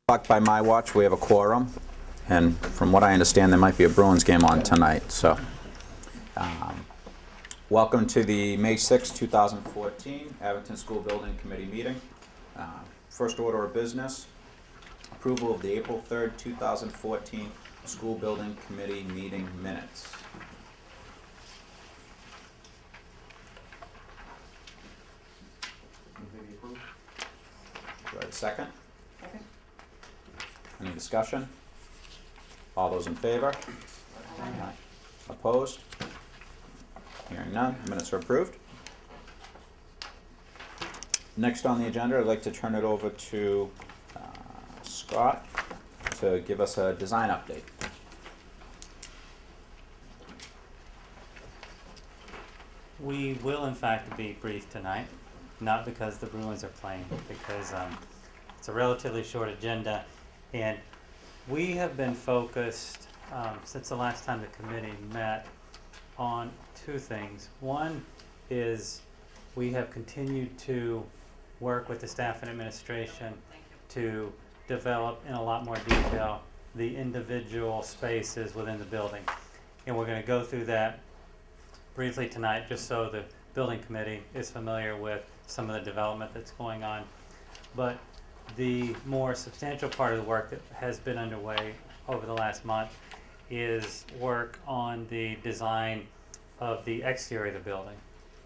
By my watch, we have a quorum, and from what I understand, there might be a Bruins game on tonight. So, welcome to the May 6, 2014 Abington School Building Committee meeting. First order of business, approval of the April 3rd, 2014 School Building Committee meeting minutes. Do I have a second? Any discussion? All those in favor? Aye. Opposed? Hearing none, minutes are approved. Next on the agenda, I'd like to turn it over to Scott to give us a design update. We will in fact be brief tonight, not because the Bruins are playing, but because it's a relatively short agenda. And we have been focused, since the last time the committee met, on two things. One is we have continued to work with the staff and administration to develop in a lot more detail the individual spaces within the building. And we're going to go through that briefly tonight just so the building committee is familiar with some of the development that's going on. But the more substantial part of the work that has been underway over the last month is work on the design of the exterior of the building,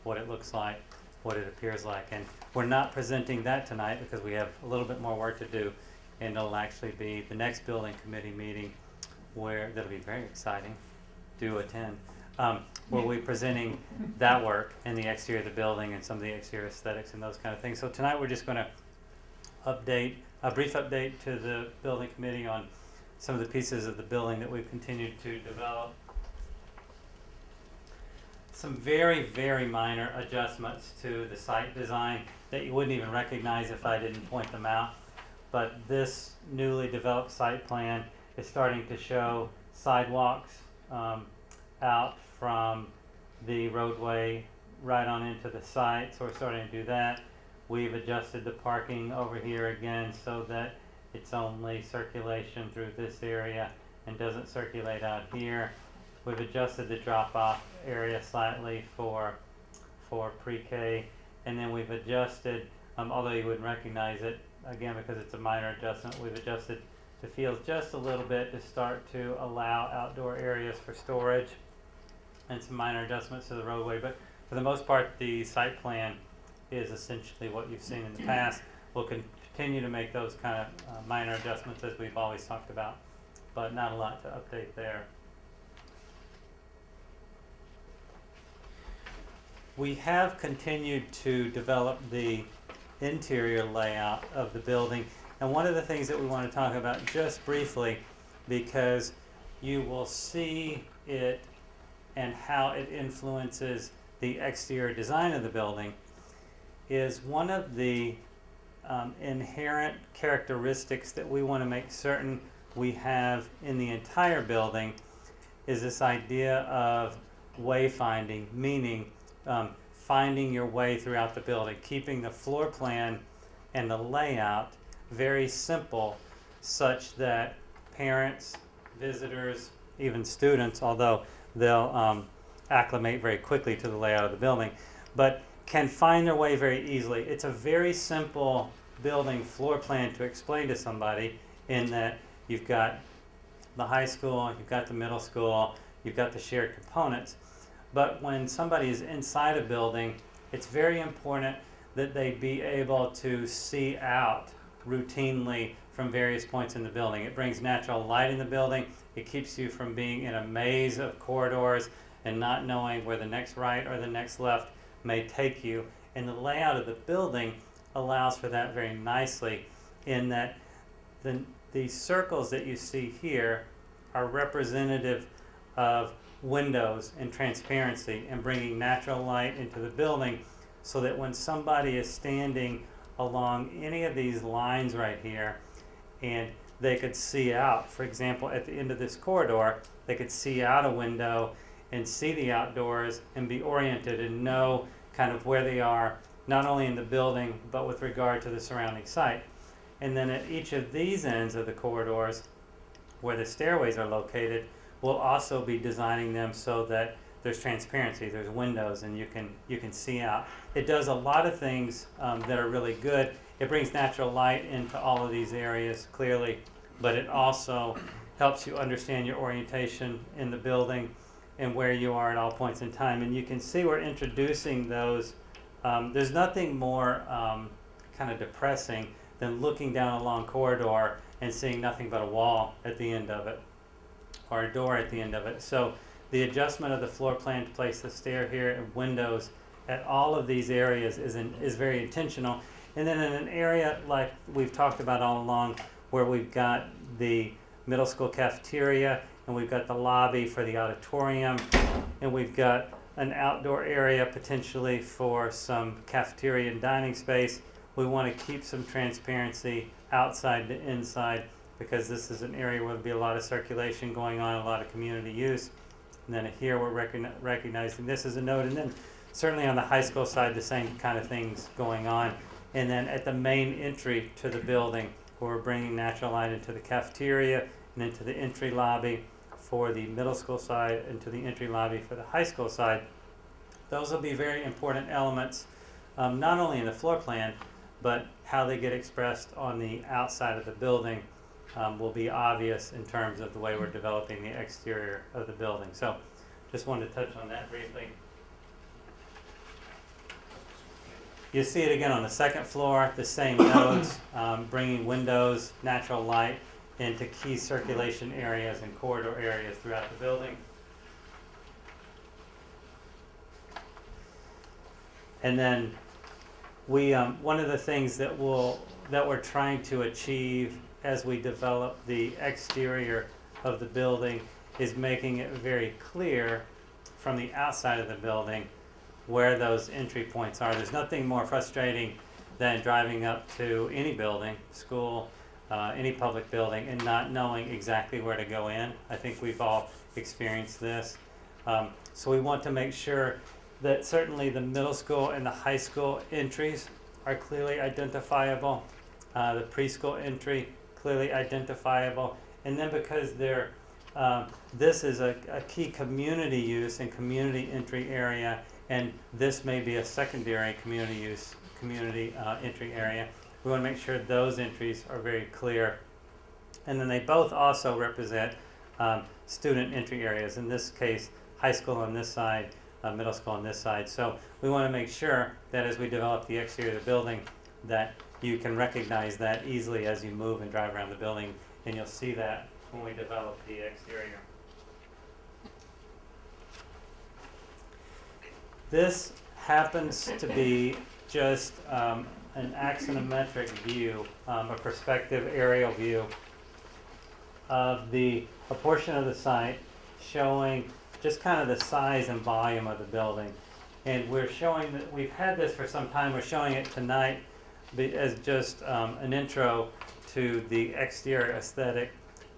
what it looks like, what it appears like. And we're not presenting that tonight because we have a little bit more work to do, and it'll actually be the next building committee meeting where that'll be very exciting. Do attend. Where we'll be presenting that work and the exterior of the building and some of the exterior aesthetics and those kind of things. So tonight we're just going to update, a brief update to the building committee on some of the pieces of the building that we've continued to develop. Some very, very minor adjustments to the site design that you wouldn't even recognize if I didn't point them out. But this newly developed site plan is starting to show sidewalks out from the roadway right on into the site, so we're starting to do that. We've adjusted the parking over here again so that it's only circulation through this area and doesn't circulate out here. We've adjusted the drop-off area slightly for pre-K, and then we've adjusted, although you wouldn't recognize it, again because it's a minor adjustment, we've adjusted the fields just a little bit to start to allow outdoor areas for storage and some minor adjustments to the roadway. But for the most part, the site plan is essentially what you've seen in the past. We'll continue to make those kind of minor adjustments as we've always talked about, but not a lot to update there. We have continued to develop the interior layout of the building, and one of the things that we want to talk about just briefly, because you will see it and how it influences the exterior design of the building, is one of the inherent characteristics that we want to make certain we have in the entire building is this idea of wayfinding, meaning finding your way throughout the building, keeping the floor plan and the layout very simple such that parents, visitors, even students, although they'll acclimate very quickly to the layout of the building, but can find their way very easily. It's a very simple building floor plan to explain to somebody, in that you've got the high school, you've got the middle school, you've got the shared components. But when somebody is inside a building, it's very important that they be able to see out routinely from various points in the building. It brings natural light in the building. It keeps you from being in a maze of corridors and not knowing where the next right or the next left may take you. And the layout of the building allows for that very nicely, in that the circles that you see here are representative of windows and transparency and bringing natural light into the building, so that when somebody is standing along any of these lines right here and they could see out, for example at the end of this corridor, they could see out a window and see the outdoors and be oriented and know kind of where they are, not only in the building but with regard to the surrounding site. And then at each of these ends of the corridors, where the stairways are located, we'll also be designing them so that there's transparency, there's windows, and you can see out. It does a lot of things that are really good. It brings natural light into all of these areas clearly, but it also helps you understand your orientation in the building and where you are at all points in time. And you can see we're introducing those. There's nothing more kind of depressing than looking down a long corridor and seeing nothing but a wall at the end of it, or a door at the end of it. So the adjustment of the floor plan to place the stair here and windows at all of these areas is very intentional. And then in an area like we've talked about all along, where we've got the middle school cafeteria, and we've got the lobby for the auditorium, and we've got an outdoor area potentially for some cafeteria and dining space, we want to keep some transparency outside to inside, because this is an area where there'll be a lot of circulation going on, a lot of community use. And then here we're recognizing this as a node. And then certainly on the high school side, the same kind of things going on. And then at the main entry to the building, where we're bringing natural light into the cafeteria and into the entry lobby for the middle school side and to the entry lobby for the high school side. Those will be very important elements, not only in the floor plan, but how they get expressed on the outside of the building will be obvious in terms of the way we're developing the exterior of the building. So just wanted to touch on that briefly. You see it again on the second floor, the same nodes, bringing windows, natural light into key circulation areas and corridor areas throughout the building. And then we, one of the things that we're trying to achieve as we develop the exterior of the building is making it very clear from the outside of the building where those entry points are. There's nothing more frustrating than driving up to any building, school, any public building, and not knowing exactly where to go in. I think we've all experienced this. So we want to make sure that certainly the middle school and the high school entries are clearly identifiable. The preschool entry, clearly identifiable. And then because they're, this is a key community use and community entry area, and this may be a secondary community use, community entry area, we want to make sure those entries are very clear. And then they both also represent student entry areas. In this case, high school on this side, middle school on this side. So we want to make sure that as we develop the exterior of the building, that you can recognize that easily as you move and drive around the building, and you'll see that when we develop the exterior. This happens to be just an axonometric view, a perspective aerial view of a portion of the site showing just kind of the size and volume of the building. And we're showing that we've had this for some time. We're showing it tonight as just an intro to the exterior aesthetic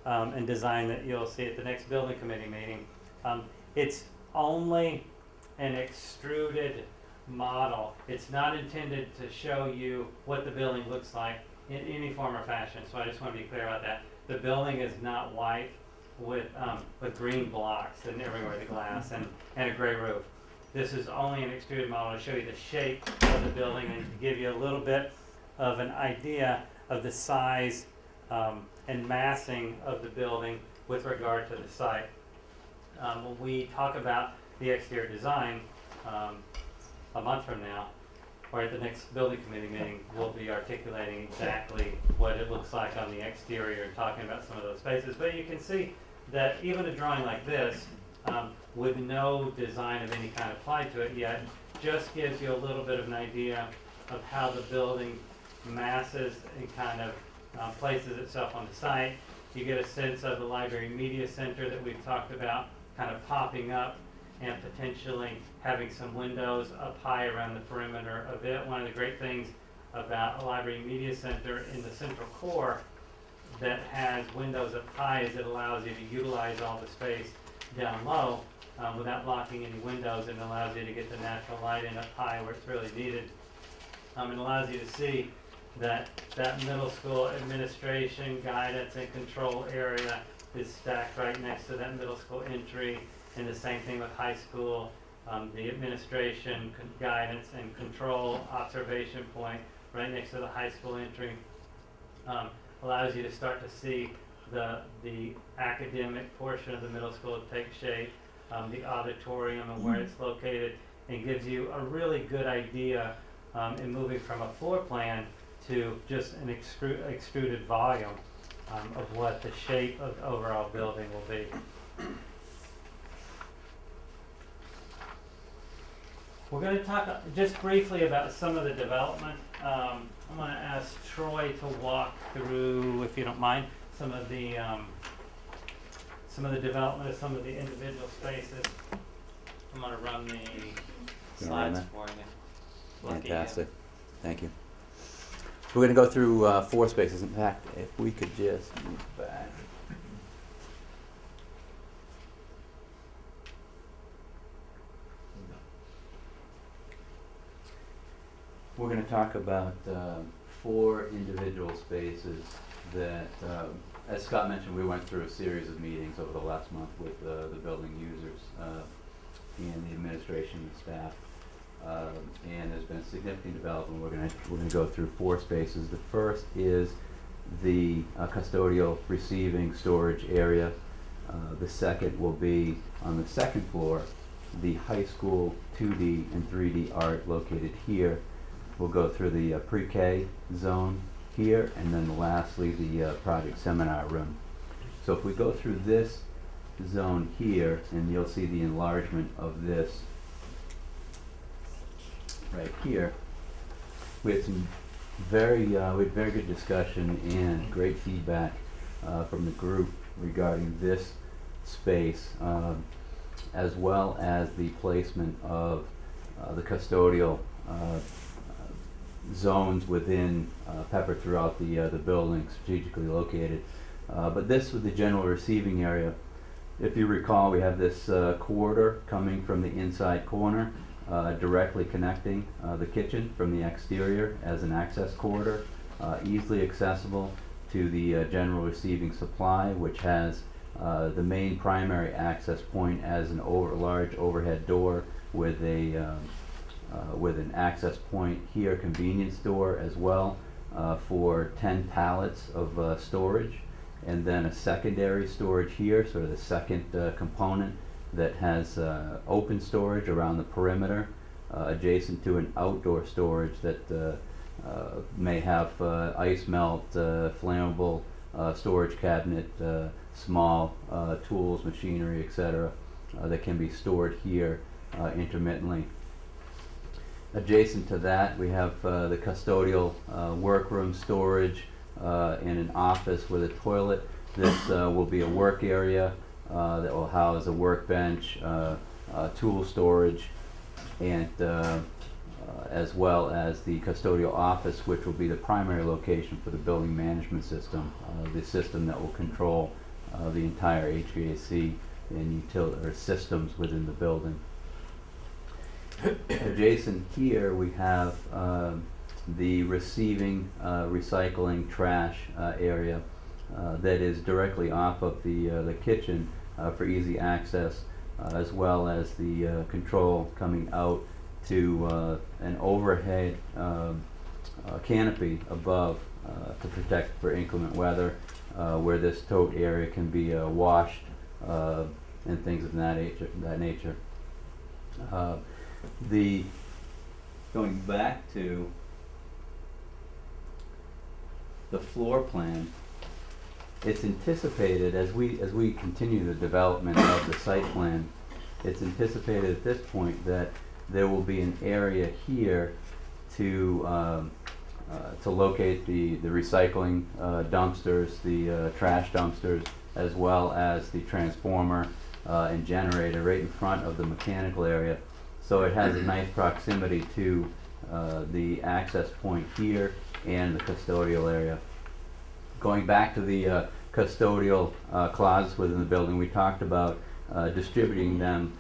and design that you'll see at the next building committee meeting. It's only an extruded model. It's not intended to show you what the building looks like in any form or fashion. So I just want to be clear about that. The building is not white with green blocks and everywhere the glass and a gray roof. This is only an extruded model to show you the shape of the building and to give you a little bit of an idea of the size and massing of the building with regard to the site. When we talk about the exterior design a month from now, or at the next building committee meeting, we'll be articulating exactly what it looks like on the exterior and talking about some of those spaces. But you can see that even a drawing like this, with no design of any kind applied to it yet, just gives you a little bit of an idea of how the building masses and kind of places itself on the site. You get a sense of the library media center that we've talked about kind of popping up and potentially having some windows up high around the perimeter of it. One of the great things about a library media center in the central core that has windows up high is it allows you to utilize all the space down low without blocking any windows, and allows you to get the natural light in up high where it's really needed. It allows you to see that middle school administration, guidance, and control area is stacked right next to that middle school entry, and the same thing with high school. The administration, guidance, and control observation point right next to the high school entry allows you to start to see the academic portion of the middle school take shape, the auditorium and where it's located, and gives you a really good idea in moving from a floor plan to just an extruded volume of what the shape of the overall building will be. We're going to talk just briefly about some of the development. I'm going to ask Troy to walk through, if you don't mind, some of the development of some of the individual spaces. I'm going to run the slides for you. Lucky Fantastic. Thank you. We're going to go through 4 spaces. In fact, if we could just move back. We're going to talk about 4 individual spaces that, as Scott mentioned, we went through a series of meetings over the last month with the building users and the administration and staff. And there's been a significant development. We're going to go through 4 spaces. The first is the custodial receiving storage area. The second will be on the 2nd floor, the high school 2D and 3D art located here. We'll go through the pre-K zone here, and then lastly the project seminar room. So if we go through this zone here, and you'll see the enlargement of this right here. We had some very good discussion and great feedback from the group regarding this space, as well as the placement of the custodial zones within peppered throughout the building, strategically located. But this was the general receiving area. If you recall, we have this corridor coming from the inside corner, directly connecting the kitchen from the exterior as an access corridor, easily accessible to the general receiving supply, which has the main primary access point as an large overhead door with an access point here, convenience door as well, for 10 pallets of storage, and then a secondary storage here, sort of the second component that has open storage around the perimeter, adjacent to an outdoor storage that may have ice melt, flammable storage cabinet, small tools, machinery, etc., that can be stored here intermittently. Adjacent to that, we have the custodial workroom storage and an office with a toilet. This will be a work area that will house a workbench, tool storage, and as well as the custodial office, which will be the primary location for the building management system, the system that will control the entire HVAC and systems within the building. Adjacent here, we have the receiving, recycling, trash area that is directly off of the kitchen for easy access, as well as the control coming out to an overhead canopy above to protect for inclement weather, where this tote area can be washed and things of that nature. Going back to the floor plan, it's anticipated as we continue the development of the site plan, it's anticipated at this point that there will be an area here to locate the recycling dumpsters, the trash dumpsters, as well as the transformer and generator right in front of the mechanical area. So it has a nice proximity to the access point here and the custodial area. Going back to the custodial closets within the building, we talked about distributing them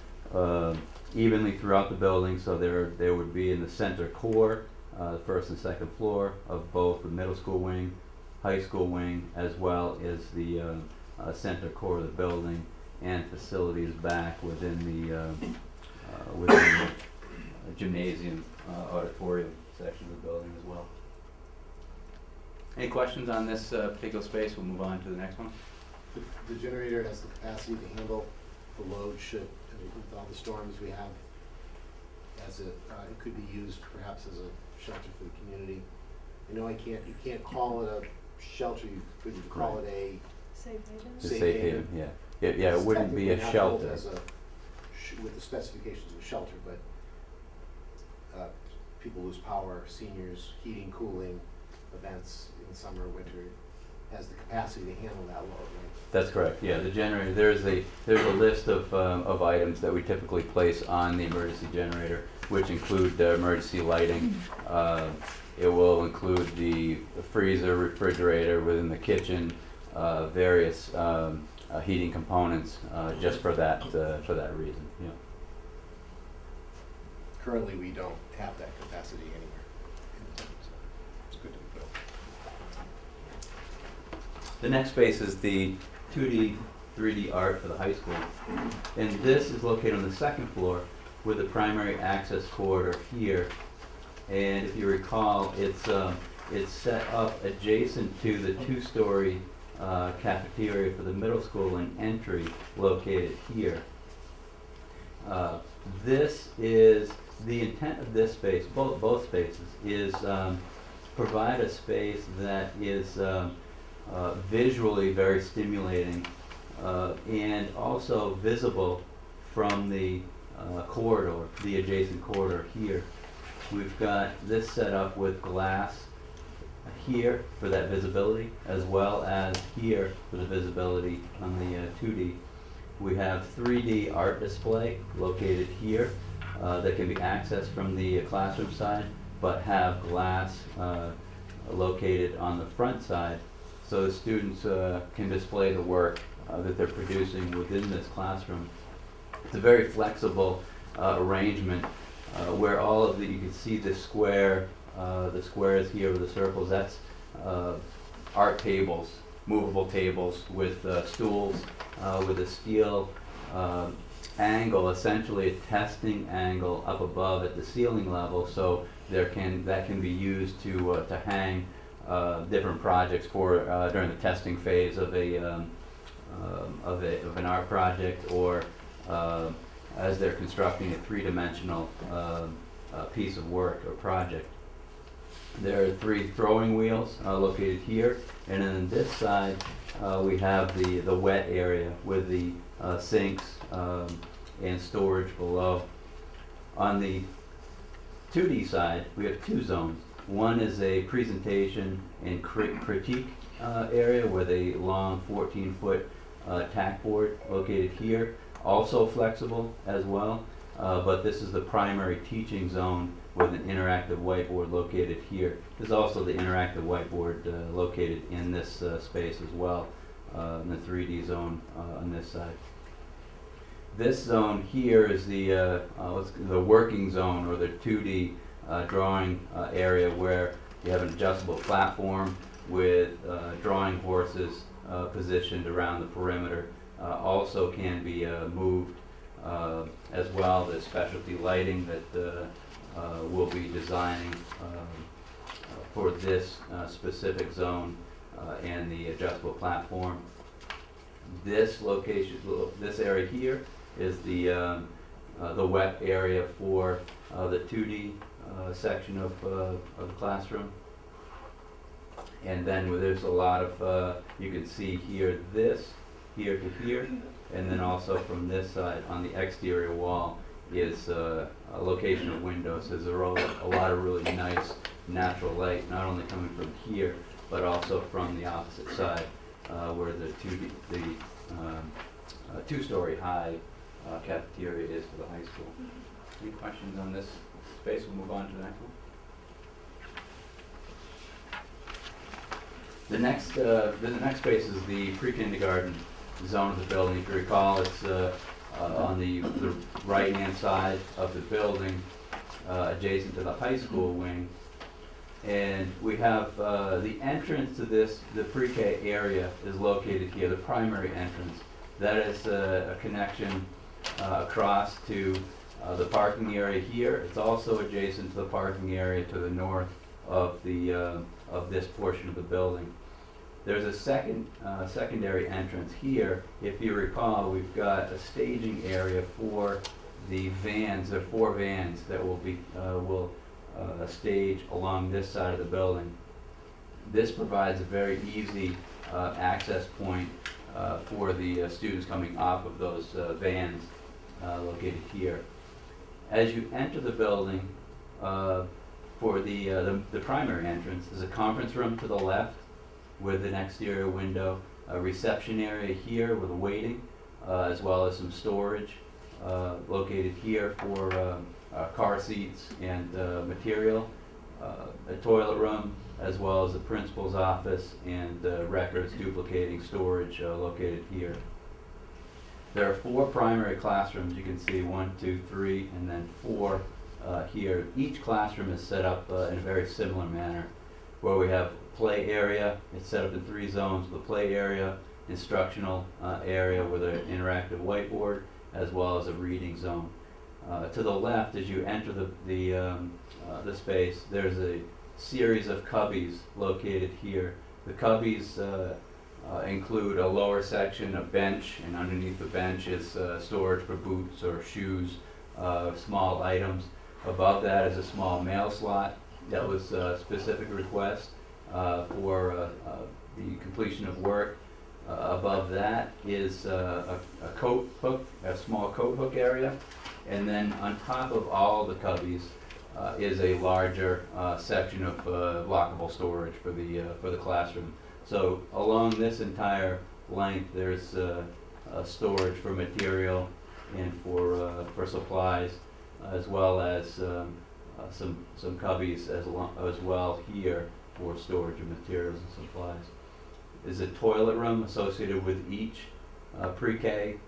evenly throughout the building, so there would be in the center core the first and second floor of both the middle school wing, high school wing, as well as the center core of the building, and facilities back within the gymnasium, auditorium section of the building as well. Any questions on this particular space? We'll move on to the next one. The generator has the capacity to handle the load should, with all the storms we have, it could be used perhaps as a shelter for the community. You know, you can't call it a shelter, you could call it a Safe haven? The Safe safe haven. haven, yeah. Yeah, it wouldn't be a Technically not built shelter. as with the specifications of a shelter, but people lose power, seniors, heating, cooling, events in summer, winter, has the capacity to handle that load, right? That's correct, yeah, the generator, there's a list of items that we typically place on the emergency generator, which include emergency lighting. It will include the freezer, refrigerator within the kitchen, various heating components, just for that reason, yeah. Currently, we don't have that capacity anywhere in the town, so it's good to be built. The next space is the 2D, 3D art for the high school. And this is located on the second floor with the primary access corridor here. And if you recall, it's set up adjacent to the two-story cafeteria for the middle school and entry located here. This is the intent of this space, both spaces, is provide a space that is visually very stimulating and also visible from the corridor, the adjacent corridor here. We've got this set up with glass here for that visibility, as well as here for the visibility on the 2D. We have 3D art display located here that can be accessed from the classroom side, but have glass located on the front side, so the students can display the work that they're producing within this classroom. It's a very flexible arrangement where all of you can see the squares here with the circles, that's art tables, movable tables with stools with a steel angle, essentially a testing angle up above at the ceiling level, so that can be used to hang different projects for during the testing phase of an art project, or as they're constructing a three-dimensional piece of work or project. There are 3 throwing wheels located here, and then on this side we have the wet area with the sinks and storage below. On the 2D side, we have 2 zones. One is a presentation and critique area with a long 14-foot tack board located here, also flexible as well, but this is the primary teaching zone with an interactive whiteboard located here. There's also the interactive whiteboard located in this space as well, in the 3D zone on this side. This zone here is the working zone, or the 2D drawing area, where you have an adjustable platform with drawing horses positioned around the perimeter. Also can be moved as well. There's specialty lighting that we'll be designing for this specific zone and the adjustable platform. This location, this area here, is the wet area for the 2D section of the classroom. And then there's a lot of, you can see here, this, here to here, and then also from this side on the exterior wall is a location of windows. There's a lot of really nice natural light, not only coming from here, but also from the opposite side, where the 2-story high cafeteria is for the high school. Any questions on this space? We'll move on to the next one. The next space is the pre-kindergarten zone of the building. If you recall, it's on the right-hand side of the building, adjacent to the high school wing. And we have the entrance to this, the pre-K area is located here, the primary entrance. That is a connection across to the parking area here. It's also adjacent to the parking area to the north of this portion of the building. There's a secondary entrance here. If you recall, we've got a staging area for the vans. There are 4 vans that will stage along this side of the building. This provides a very easy access point for the students coming off of those vans located here. As you enter the building, for the primary entrance, there's a conference room to the left with an exterior window, a reception area here with waiting, as well as some storage located here for car seats and material, a toilet room, as well as the principal's office and records duplicating storage located here. There are 4 primary classrooms. You can see 1, 2, 3, and then 4 here. Each classroom is set up in a very similar manner, where we have play area. It's set up in 3 zones: the play area, instructional area with an interactive whiteboard, as well as a reading zone. To the left, as you enter the space, there's a series of cubbies located here. The cubbies include a lower section, a bench, and underneath the bench is storage for boots or shoes, small items. Above that is a small mail slot. That was a specific request for the completion of work. Above that is a coat hook, a small coat hook area. And then on top of all the cubbies is a larger section of lockable storage for the classroom. So along this entire length, there's storage for material and for supplies, as well as some cubbies as well here for storage of materials and supplies. There's a toilet room associated with each pre-K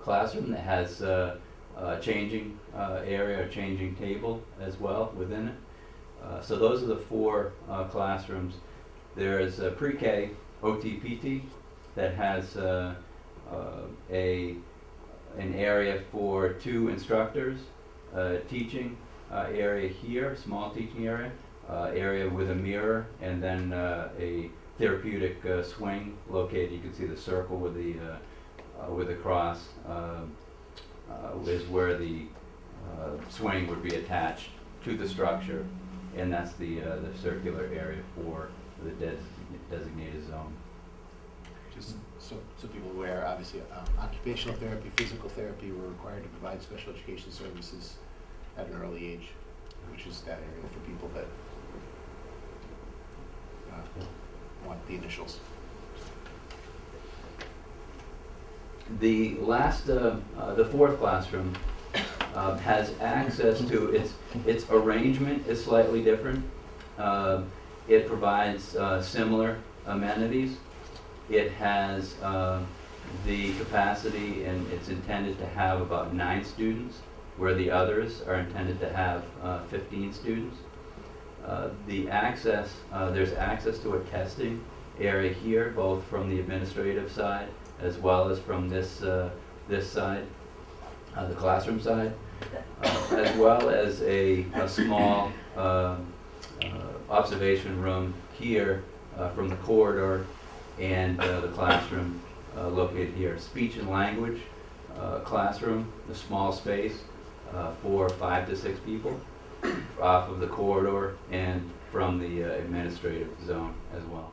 classroom that has a changing area, a changing table as well within it. So those are the 4 classrooms. There's a pre-K OTPT that has an area for 2 instructors, teaching area here, small teaching area, area with a mirror, and then a therapeutic swing located. You can see the circle with the cross is where the swing would be attached to the structure, and that's the circular area for the designated zone. Just so people are aware, obviously, occupational therapy, physical therapy, we're required to provide special education services at an early age, which is that area for people that want the initials. The last, the 4th classroom has access to its arrangement is slightly different. It provides similar amenities. It has the capacity, and it's intended to have about 9 students, where the others are intended to have 15 students. The access, there's access to a testing area here, both from the administrative side as well as from this side, the classroom side, as well as a small observation room here from the corridor and the classroom located here. Speech and language classroom, a small space for 5 to 6 people off of the corridor and from the administrative zone as well.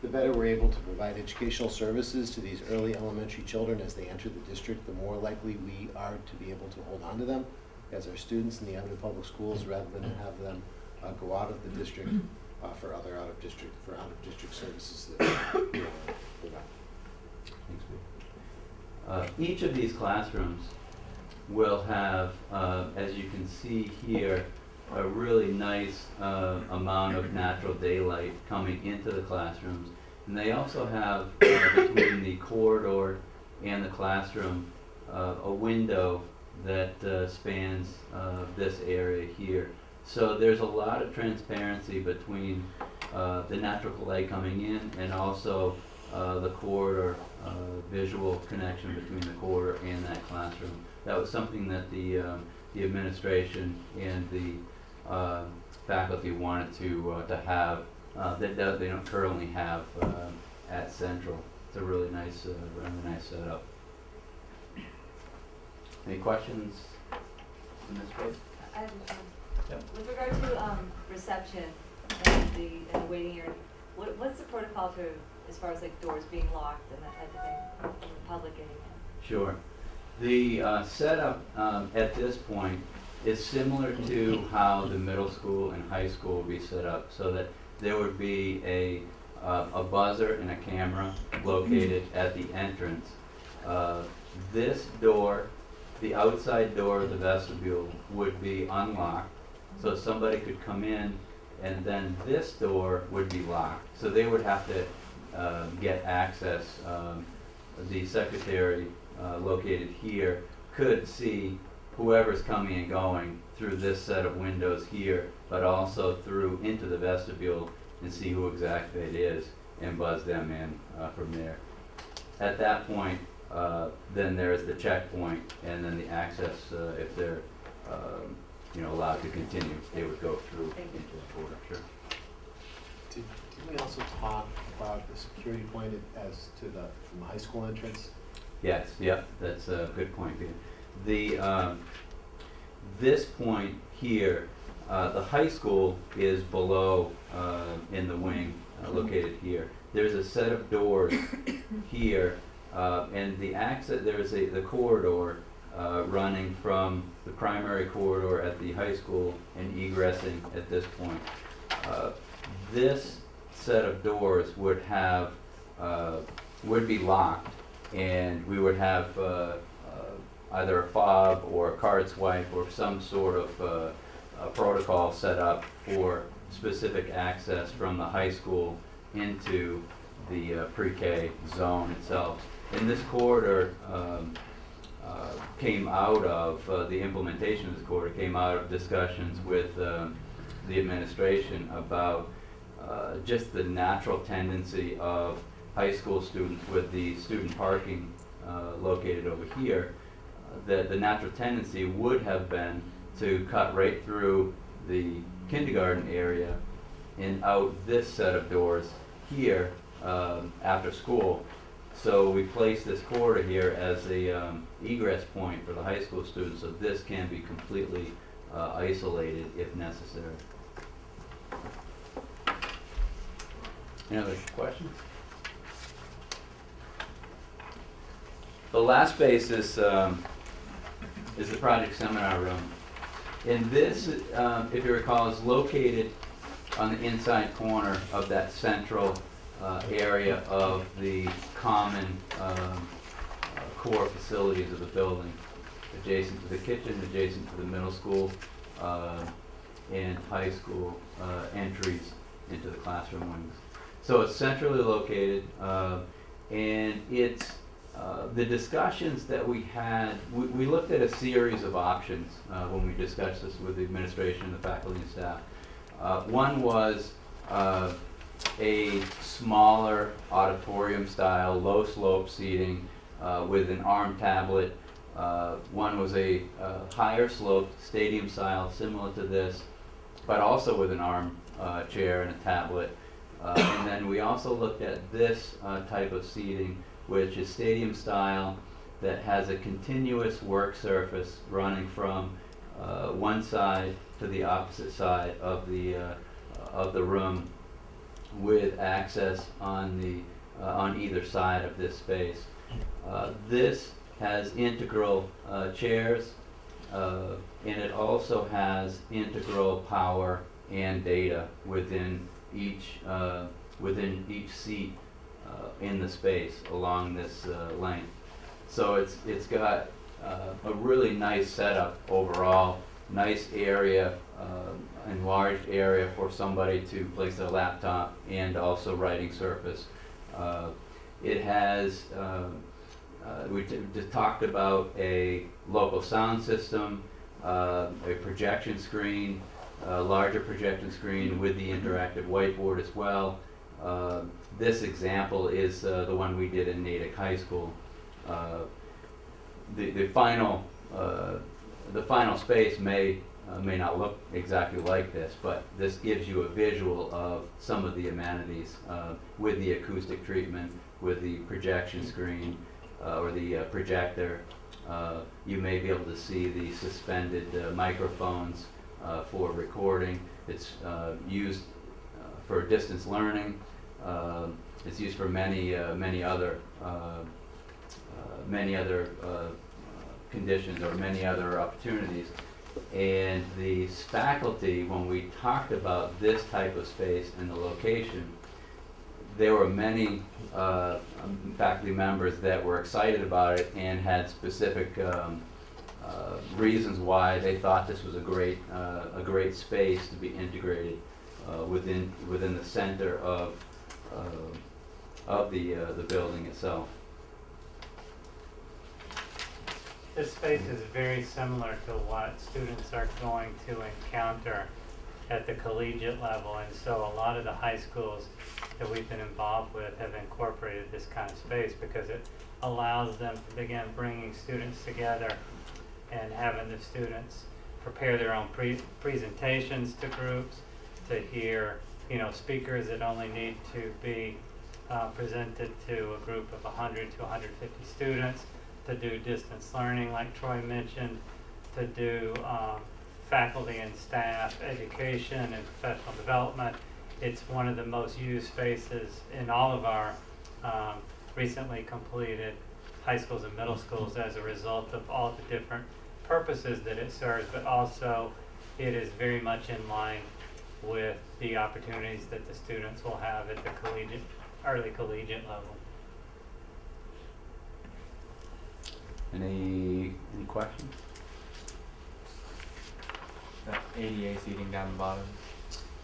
The better we're able to provide educational services to these early elementary children as they enter the district, the more likely we are to be able to hold on to them as our students in the Abington Public Schools, rather than have them go out of the district for other out-of-district services that we provide. Thanks, Pete. Each of these classrooms will have, as you can see here, a really nice amount of natural daylight coming into the classrooms. And they also have, between the corridor and the classroom, a window that spans this area here. So there's a lot of transparency between the natural light coming in and also the corridor, visual connection between the corridor and that classroom. That was something that the administration and the faculty wanted to have that they don't currently have at Central. It's a really nice setup. Any questions in this case? I have, Yep. with regard to reception and the waiting area, what's the protocol to, as far as like doors being locked and that type of thing, and the public getting in? Sure. The setup at this point is similar to how the middle school and high school will be set up, so that there would be a buzzer and a camera located at the entrance. This door, the outside door of the vestibule, would be unlocked, so somebody could come in, and then this door would be locked. So they would have to get access. The secretary located here could see whoever's coming and going through this set of windows here, but also through into the vestibule and see who exactly it is and buzz them in from there. At that point, then there's the checkpoint, and then the access, if they're allowed to continue, they would go through into the corridor. Sure. Did we also talk about the security point as to from the high school entrance? Yes, yep, that's a good point, Peter. The this point here, the high school is below in the wing, located here. There's a set of doors here, and the access, there's the corridor running from the primary corridor at the high school and egressing at this point. This set of doors would have would be locked, and we would have either a fob or a card swipe or some sort of a protocol set up for specific access from the high school into the pre-K zone itself. And this corridor came out of, the implementation of this corridor came out of discussions with the administration about just the natural tendency of high school students with the student parking located over here. The natural tendency would have been to cut right through the kindergarten area and out this set of doors here after school. So we placed this corridor here as a egress point for the high school students, so this can be completely isolated if necessary. Any other questions? The last space is the project seminar room. And this, if you recall, is located on the inside corner of that central area of the common core facilities of the building, adjacent to the kitchen, adjacent to the middle school and high school entries into the classroom wings. So it's centrally located, and it's the discussions that we had, we looked at a series of options when we discussed this with the administration, the faculty and staff. One was a smaller auditorium style, low slope seating with an arm tablet. One was a higher sloped stadium style, similar to this, but also with an arm chair and a tablet. And then we also looked at this type of seating, which is stadium style, that has a continuous work surface running from one side to the opposite side of the room, with access on either side of this space. This has integral chairs, and it also has integral power and data within each seat in the space along this length. So it's got a really nice setup overall, nice area, enlarged area for somebody to place their laptop and also writing surface. It has, we just talked about a local sound system, a projection screen, a larger projection screen with the interactive whiteboard as well. This example is the one we did in Natick High School. The final space may not look exactly like this, but this gives you a visual of some of the amenities with the acoustic treatment, with the projection screen or the projector. You may be able to see the suspended microphones for recording. It's used for distance learning. It's used for many other conditions or many other opportunities. And the faculty, when we talked about this type of space and the location, there were many faculty members that were excited about it and had specific reasons why they thought this was a great space to be integrated within the center of the building itself. This space is very similar to what students are going to encounter at the collegiate level, and so a lot of the high schools that we've been involved with have incorporated this kind of space because it allows them to begin bringing students together and having the students prepare their own presentations to groups, to hear, speakers that only need to be presented to a group of 100 to 150 students, to do distance learning like Troy mentioned, to do faculty and staff education and professional development. It's one of the most used spaces in all of our recently completed high schools and middle schools as a result of all the different purposes that it serves, but also it is very much in line with the opportunities that the students will have at the early collegiate level. Any questions? That ADA seating down the bottom.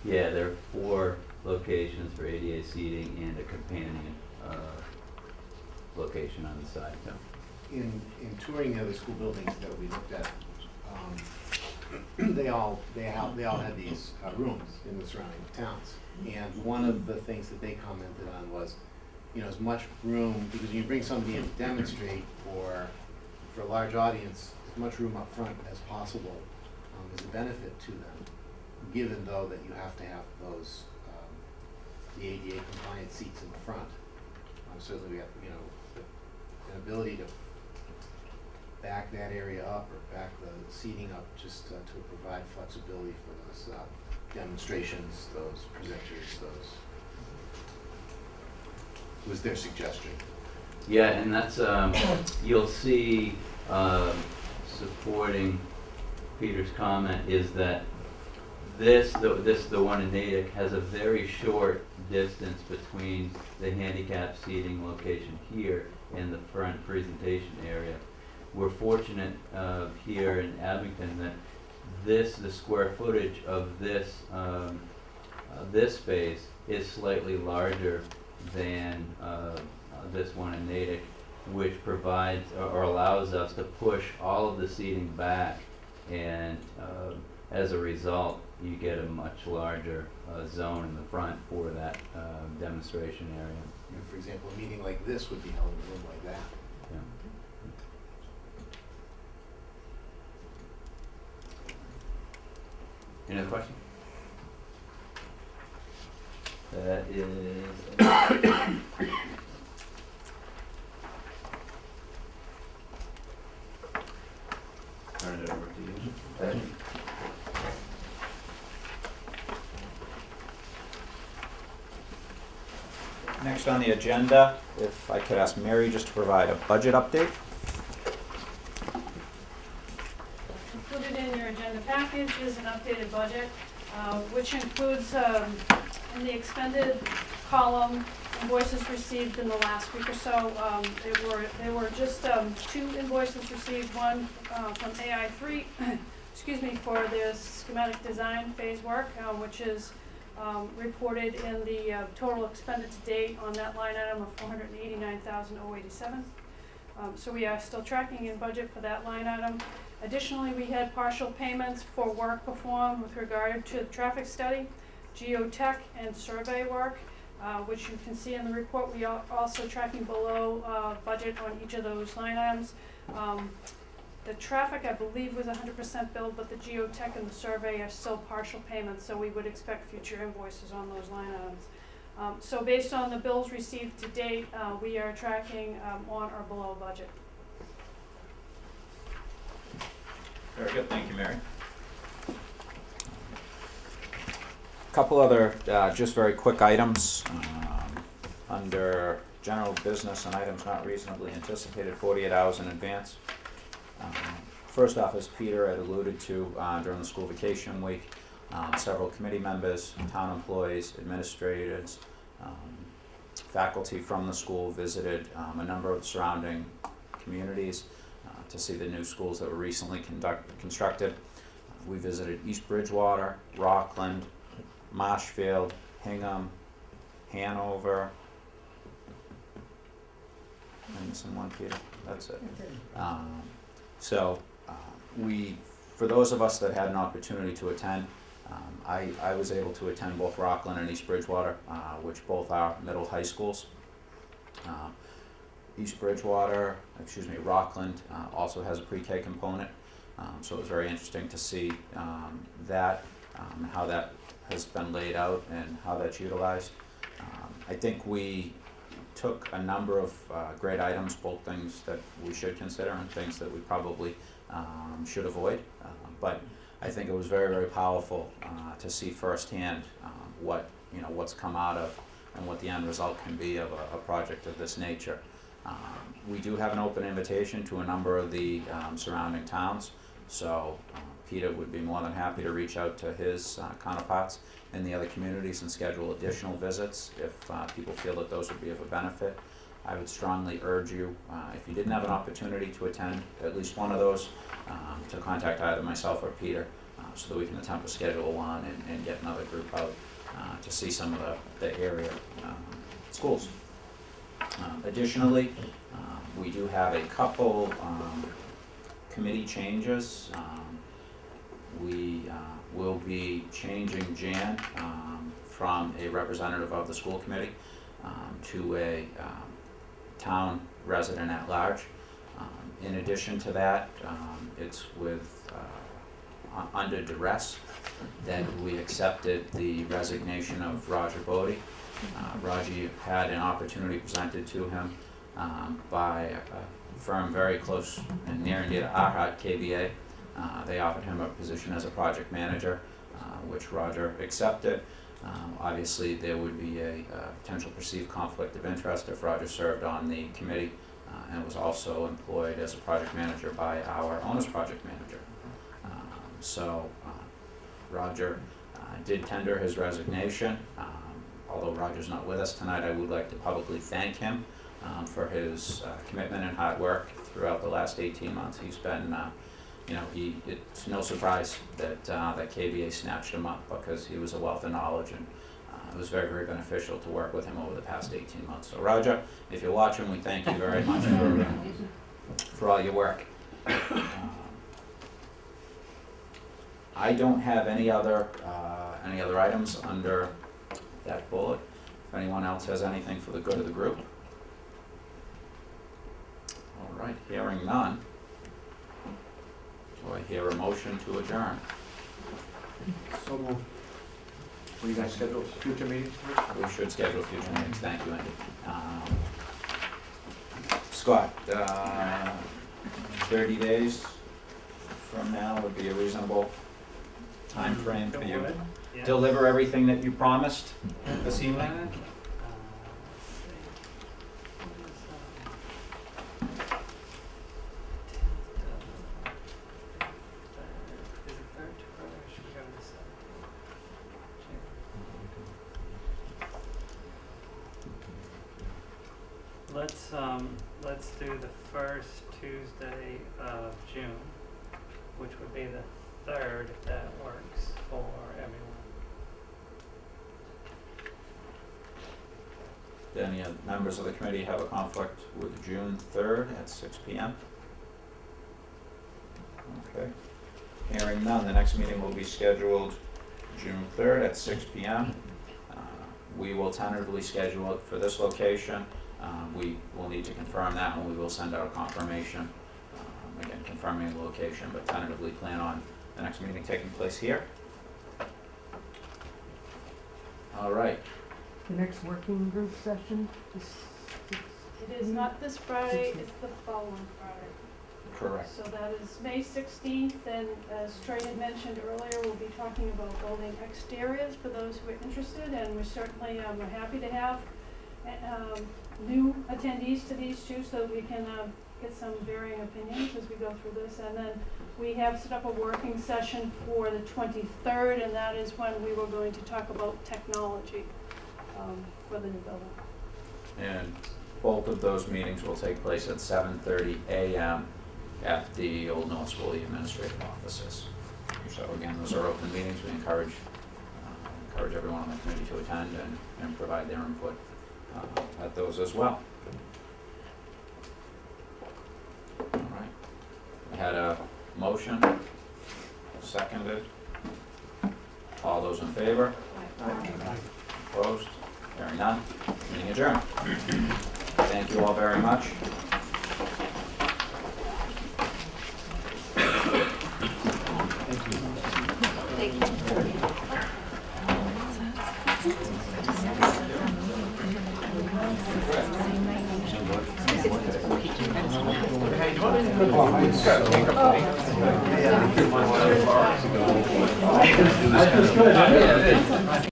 Yeah, there are 4 locations for ADA seating and a companion location on the side. So. In touring the other school buildings that we looked at, they all had these rooms in the surrounding towns. And one of the things that they commented on was, as much room, because when you bring somebody in to demonstrate for a large audience, as much room up front as possible is a benefit to them, given though that you have to have those, the ADA compliant seats in the front. Certainly we have, an ability to back that area up or back the seating up just to provide flexibility for those demonstrations, those presenters, was their suggestion. Yeah, and that's you'll see supporting Peter's comment is that the one in Natick has a very short distance between the handicap seating location here and the front presentation area. We're fortunate here in Abington that the square footage of this space is slightly larger than this one in Natick, which provides or allows us to push all of the seating back, and as a result you get a much larger zone in the front for that demonstration area. For example, a meeting like this would be held in a room like that. Yeah. Any other questions? That is turn it over to you. Okay. Next on the agenda, if I could ask Mary just to provide a budget update. Included in your agenda package is an updated budget, which includes, in the expended column, invoices received in the last week or so. There were just 2 invoices received, one from AI3, excuse me, for the schematic design phase work, which is reported in the total expended to date on that line item of $489,087. So we are still tracking in budget for that line item. Additionally, we had partial payments for work performed with regard to the traffic study, geotech, and survey work, which you can see in the report. We are also tracking below budget on each of those line items. The traffic, I believe, was 100% billed, but the geotech and the survey are still partial payments, so we would expect future invoices on those line items. So based on the bills received to date, we are tracking on or below budget. Very good, thank you, Mary. Couple other, just very quick items, under general business and items not reasonably anticipated 48 hours in advance. First off, as Peter had alluded to during the school vacation week, several committee members, town employees, administrators, faculty from the school visited a number of surrounding communities to see the new schools that were recently constructed. We visited East Bridgewater, Rockland, Marshfield, Hingham, Hanover, and someone, Peter, that's it. For those of us that had an opportunity to attend, I was able to attend both Rockland and East Bridgewater, which both are middle high schools. Rockland also has a pre-K component, so it was very interesting to see that, how that has been laid out and how that's utilized. I think we took a number of great items, both things that we should consider and things that we probably should avoid, but I think it was very, very powerful to see firsthand what's come out of and what the end result can be of a project of this nature. We do have an open invitation to a number of the surrounding towns, so Peter would be more than happy to reach out to his counterparts in the other communities and schedule additional visits if people feel that those would be of a benefit. I would strongly urge you, if you didn't have an opportunity to attend at least one of those, to contact either myself or Peter so that we can attempt to schedule one and get another group out to see some of the area schools. Additionally, we do have a couple committee changes. We will be changing Jan from a representative of the school committee to a town resident at large. In addition to that, it's with under duress that we accepted the resignation of Roger Bodie. Raji had an opportunity presented to him by a firm very close and near and dear to our heart, KBA. They offered him a position as a project manager, which Roger accepted. Obviously, there would be a potential perceived conflict of interest if Roger served on the committee and was also employed as a project manager by our owner's project manager. Roger did tender his resignation. Although Roger's not with us tonight, I would like to publicly thank him for his commitment and hard work throughout the last 18 months. He's been, it's no surprise that that KBA snatched him up because he was a wealth of knowledge, and it was very, very beneficial to work with him over the past 18 months. So Roger, if you're watching, we thank you very much for all your work. I don't have any other items under that bullet. If anyone else has anything for the good of the group. All right, hearing none. Do I hear a motion to adjourn? So moved. Will you guys schedule future meetings? We should schedule future meetings. Thank you, Andy. Scott, 30 days from now would be a reasonable time frame for you. Yeah. Deliver everything that you promised this evening? Let's do the first Tuesday of June, which would be the 3rd, if that works for everyone. Do any members of the committee have a conflict with June 3rd at 6 p.m.? Okay. Hearing none, the next meeting will be scheduled June 3rd at 6 p.m. We will tentatively schedule it for this location. We will need to confirm that, and we will send out a confirmation, again, confirming the location, but tentatively plan on the next meeting taking place here. All right. The next working group session is It is not this Friday, it's the following Friday. Correct. So that is May 16th, and as Trey had mentioned earlier, we'll be talking about building exteriors for those who are interested, and we certainly are happy to have new attendees to these too, so that we can get some varying opinions as we go through this. And then we have set up a working session for the 23rd, and that is when we were going to talk about technology for the new building. And both of those meetings will take place at 7:30 a.m. at the Old North School, the administrative offices. So again, those are open meetings. We encourage everyone on the committee to attend and provide their input at those as well. All right. We had a motion, seconded. All those in favor? Opposed? Hearing none. Meeting adjourned. Thank you all very much. That's good.